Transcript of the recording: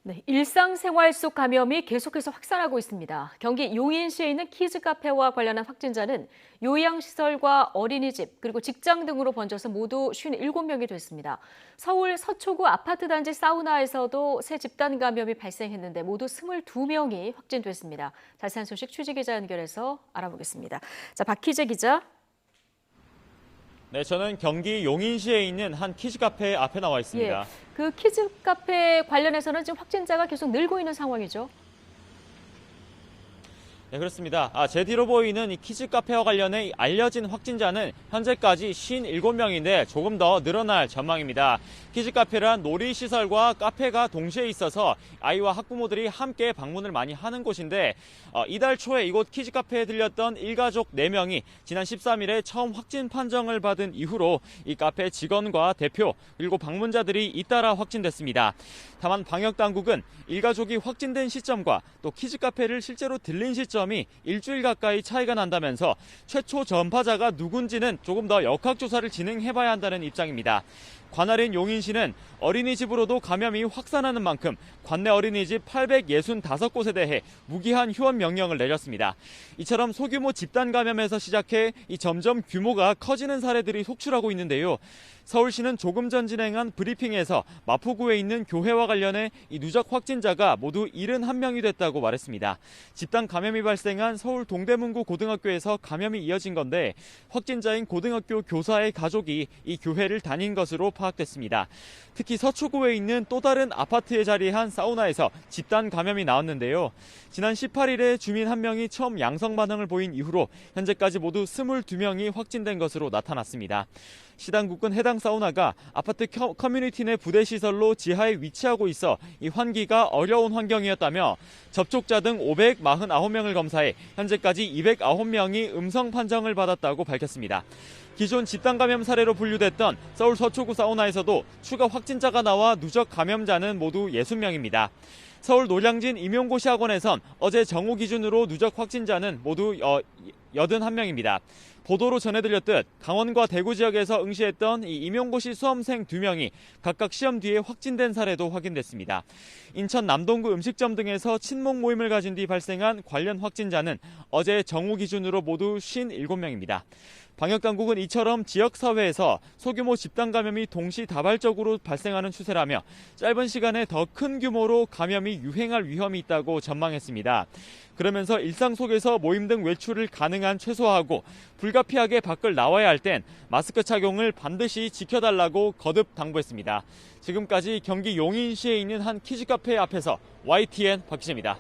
네, 일상생활 속 감염이 계속해서 확산하고 있습니다. 경기 용인시에 있는 키즈카페와 관련한 확진자는 요양시설과 어린이집, 그리고 직장 등으로 번져서 모두 57명이 됐습니다. 서울 서초구 아파트 단지 사우나에서도 새 집단 감염이 발생했는데 모두 22명이 확진됐습니다. 자세한 소식 취재기자 연결해서 알아보겠습니다. 자, 박희재 기자. 네, 저는 경기 용인시에 있는 한 키즈카페 앞에 나와 있습니다. 예, 그 키즈카페 관련해서는 지금 확진자가 계속 늘고 있는 상황이죠. 네, 그렇습니다. 제 뒤로 보이는 이 키즈카페와 관련해 알려진 확진자는 현재까지 57명인데 조금 더 늘어날 전망입니다. 키즈카페란 놀이시설과 카페가 동시에 있어서 아이와 학부모들이 함께 방문을 많이 하는 곳인데 이달 초에 이곳 키즈카페에 들렸던 일가족 4명이 지난 13일에 처음 확진 판정을 받은 이후로 이 카페 직원과 대표 그리고 방문자들이 잇따라 확진됐습니다. 다만 방역당국은 일가족이 확진된 시점과 또 키즈카페를 실제로 들린 시점이 일주일 가까이 차이가 난다면서 최초 전파자가 누군지는 조금 더 역학조사를 진행해봐야 한다는 입장입니다. 관할인 용인시는 어린이집으로도 감염이 확산하는 만큼 관내 어린이집 865곳에 대해 무기한 휴원 명령을 내렸습니다. 이처럼 소규모 집단 감염에서 시작해 점점 규모가 커지는 사례들이 속출하고 있는데요. 서울시는 조금 전 진행한 브리핑에서 마포구에 있는 교회와 관련해 이 누적 확진자가 모두 71명이 됐다고 말했습니다. 집단 감염이 발생한 서울 동대문구 고등학교에서 감염이 이어진 건데 확진자인 고등학교 교사의 가족이 이 교회를 다닌 것으로 파악됐습니다. 특히 서초구에 있는 또 다른 아파트에 자리한 사우나에서 집단 감염이 나왔는데요. 지난 18일에 주민 한 명이 처음 양성 반응을 보인 이후로 현재까지 모두 22명이 확진된 것으로 나타났습니다. 시 당국은 해당 사우나가 아파트 커뮤니티 내 부대시설로 지하에 위치하고 있어 이 환기가 어려운 환경이었다며 접촉자 등 549명을 검사해 현재까지 209명이 음성 판정을 받았다고 밝혔습니다. 기존 집단 감염 사례로 분류됐던 서울 서초구 사우나에서도 추가 확진자가 나와 누적 감염자는 모두 60명입니다. 서울 노량진 임용고시 학원에선 어제 정오 기준으로 누적 확진자는 모두 81명입니다. 보도로 전해드렸듯 강원과 대구 지역에서 응시했던 이 임용고시 수험생 2명이 각각 시험 뒤에 확진된 사례도 확인됐습니다. 인천 남동구 음식점 등에서 친목 모임을 가진 뒤 발생한 관련 확진자는 어제 정오 기준으로 모두 57명입니다. 방역당국은 이처럼 지역사회에서 소규모 집단 감염이 동시다발적으로 발생하는 추세라며 짧은 시간에 더 큰 규모로 감염이 유행할 위험이 있다고 전망했습니다. 그러면서 일상 속에서 모임 등 외출을 가능한 최소화하고 불가피하게 밖을 나와야 할 땐 마스크 착용을 반드시 지켜달라고 거듭 당부했습니다. 지금까지 경기 용인시에 있는 한 키즈카페 앞에서 YTN 박희재입니다.